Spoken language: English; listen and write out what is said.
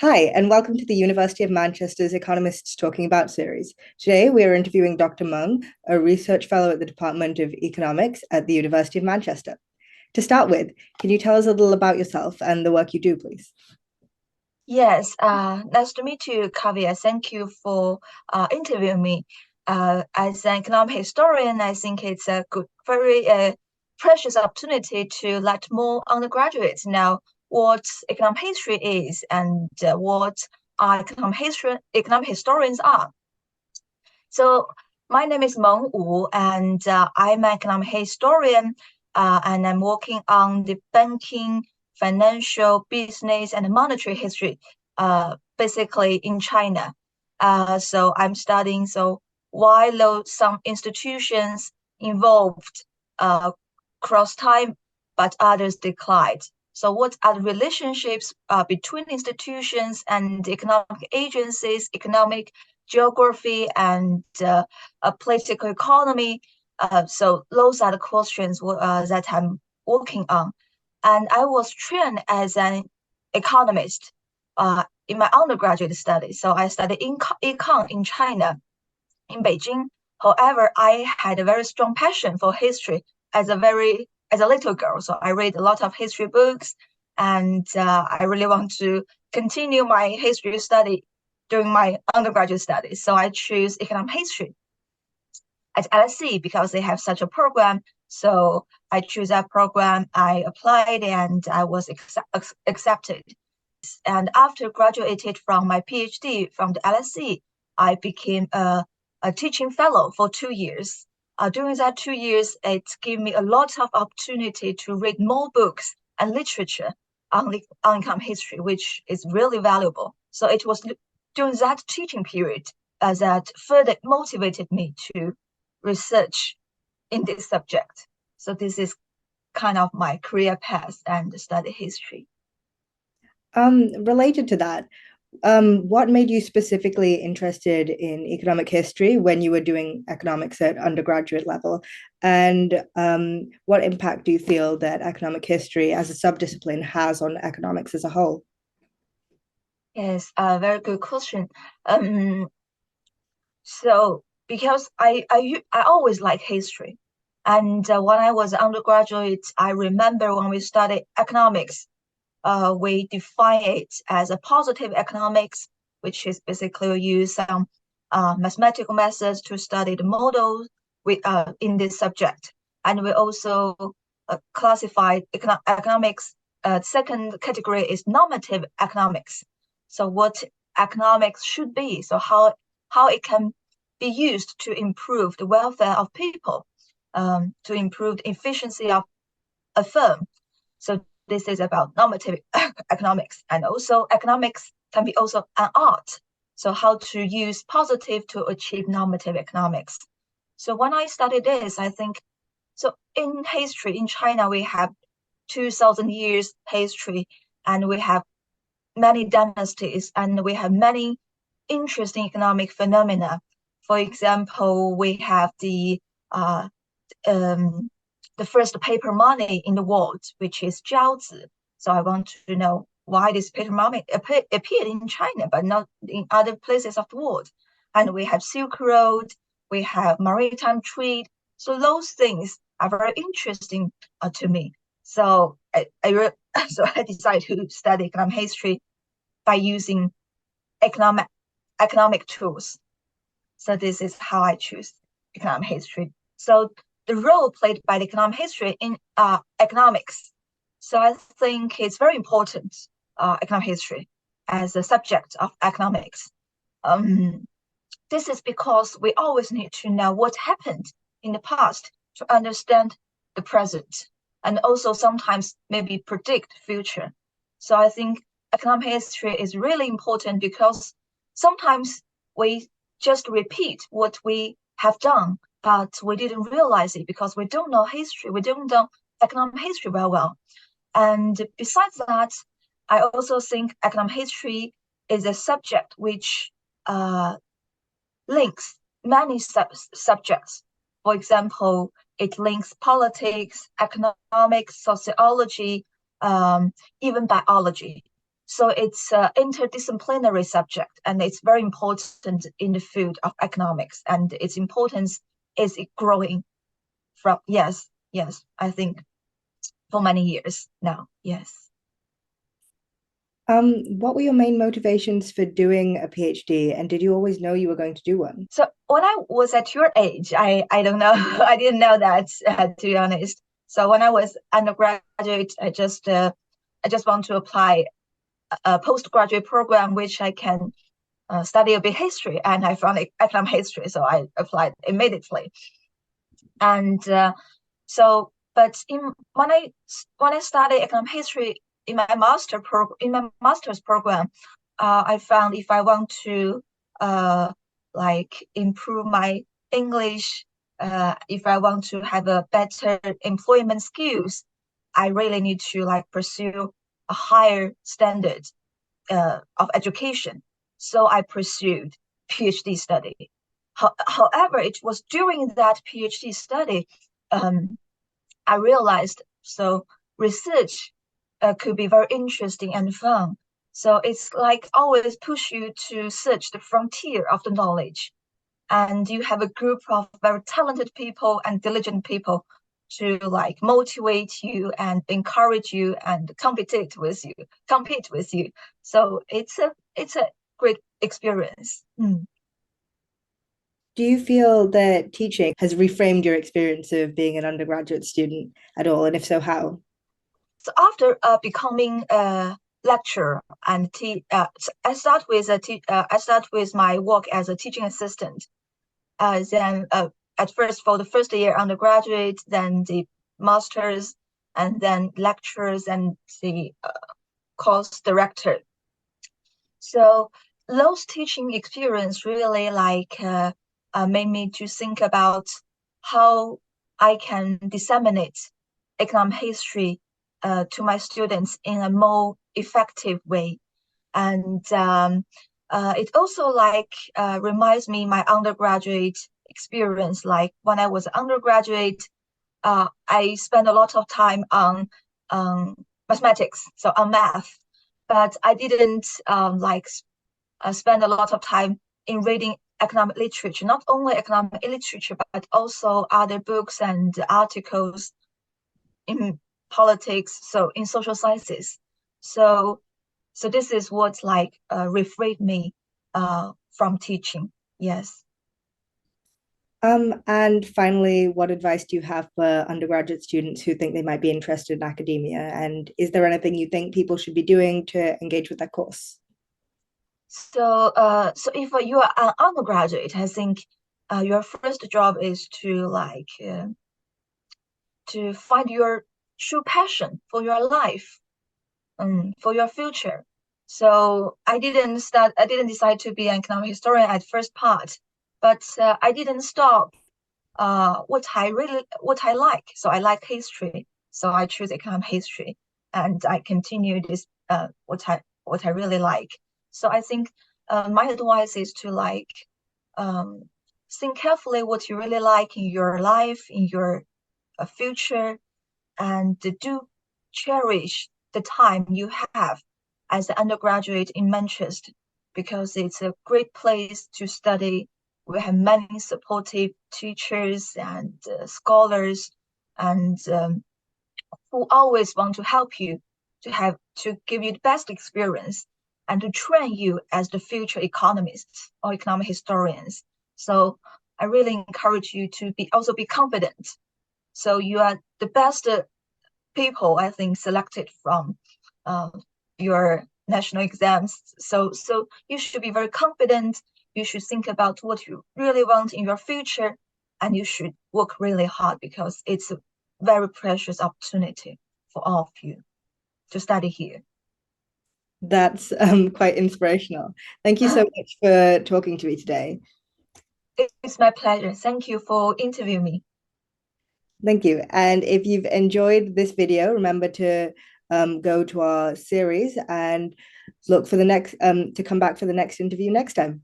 Hi, and welcome to the University of Manchester's Economists Talking About series. Today, we are interviewing Dr. Meng, a research fellow at the Department of Economics at the University of Manchester. To start with, can you tell us a little about yourself and the work you do, please? Yes, nice to meet you, Kavya. Thank you for interviewing me. As an economic historian, I think it's a good, very precious opportunity to let more undergraduates know what economic history is and what economic historians are. So my name is Meng Wu, and I'm an economic historian, and I'm working on the banking, financial, business, and monetary history, basically in China. So I'm studying why some institutions involved cross time, but others declined. So what are the relationships between institutions and economic agencies, economic geography, and political economy? So those are the questions that I'm working on. And I was trained as an economist in my undergraduate studies. So I studied econ in China, in Beijing. However, I had a very strong passion for history as a little girl. So I read a lot of history books, and I really want to continue my history study during my undergraduate studies. So I choose economic history at LSE because they have such a program. So I choose that program. I applied and I was accepted. And after graduated from my PhD from the LSE, I became a teaching fellow for 2 years. During that 2 years, it gave me a lot of opportunity to read more books and literature on economic history, which is really valuable. So it was during that teaching period that further motivated me to research in this subject. So this is kind of my career path and study history. Related to that, what made you specifically interested in economic history when you were doing economics at undergraduate level? And what impact do you feel that economic history as a subdiscipline has on economics as a whole? Yes, a very good question. Um, so because I always like history, and when I was undergraduate, I remember when we studied economics, we define it as a positive economics, which is basically we use some mathematical methods to study the models in this subject. And we also classified economics. Second category is normative economics. So what economics should be, so how it can be used to improve the welfare of people, to improve the efficiency of a firm. So this is about normative economics, and also economics can be also an art. So how to use positive to achieve normative economics. So when I studied this, I think so in history in China we have 2,000 years history, and we have many dynasties, and we have many interesting economic phenomena. For example, we have uh, um, the first paper money in the world, which is Jiaozi. So I want to know why this paper money appeared in China, but not in other places of the world. And we have Silk Road, we have maritime trade. So those things are very interesting to me. So so I decided to study economic history by using economic economic tools. So this is how I choose economic history. So the role played by the economic history in economics. So I think it's very important, economic history as a subject of economics. Um, this is because we always need to know what happened in the past to understand the present, and also sometimes maybe predict future. So I think economic history is really important because sometimes we just repeat what we have done, but we didn't realize it because we don't know history. We don't know economic history very well. And besides that, I also think economic history is a subject which links many subjects. For example, it links politics, economics, sociology, even biology. So it's an interdisciplinary subject, and it's very important in the field of economics, and its importance is growing from, yes, yes, I think for many years now. Yes. What were your main motivations for doing a PhD, and did you always know you were going to do one? So when I was at your age, I don't know, I didn't know that, to be honest. So when I was undergraduate, I just want to apply a postgraduate program which I can study a bit history, and I found economic history, so I applied immediately. And but when I studied economic history in my master's program, I found if I want to like improve my English, if I want to have a better employment skills, I really need to like pursue a higher standard of education. So I pursued PhD study. However, it was during that PhD study, um, I realized so research could be very interesting and fun. So it's like always push you to search the frontier of the knowledge, and you have a group of very talented people and diligent people to like motivate you and encourage you and compete with you. So it's a great experience. Do you feel that teaching has reframed your experience of being an undergraduate student at all? And if so, how? So after becoming a lecturer and so I start with my work as a teaching assistant. Then at first for the first year undergraduate, then the masters, and then lecturers and the course director. So those teaching experience really made me to think about how I can disseminate economic history to my students in a more effective way. And it also reminds me my undergraduate experience. Like when I was undergraduate, I spent a lot of time on mathematics, so on math, but I didn't spend a lot of time in reading economic literature, not only economic literature, but also other books and articles in politics, so in social sciences. So so this is what refrained me from teaching. Yes. And finally, what advice do you have for undergraduate students who think they might be interested in academia? And is there anything you think people should be doing to engage with that course? So if you are an undergraduate, I think your first job is to find your true passion for your life, for your future. So I didn't decide to be an economic historian at first part, but I didn't stop what I like. So I like history, so I choose economic history, and I continue this what I really like. So I think my advice is to um, think carefully what you really like in your life, in your future, and do cherish the time you have as an undergraduate in Manchester, because it's a great place to study. We have many supportive teachers and scholars, and who always want to help you to give you the best experience and to train you as the future economists or economic historians. So I really encourage you to be confident. So you are the best people, I think, selected from uh, your national exams. So you should be very confident. You should think about what you really want in your future, and you should work really hard, because it's a very precious opportunity for all of you to study here. That's quite inspirational. Thank you so much for talking to me today. It's my pleasure. Thank you for interviewing me. Thank you. And if you've enjoyed this video, remember to go to our series and look for the next to come back for the next interview next time.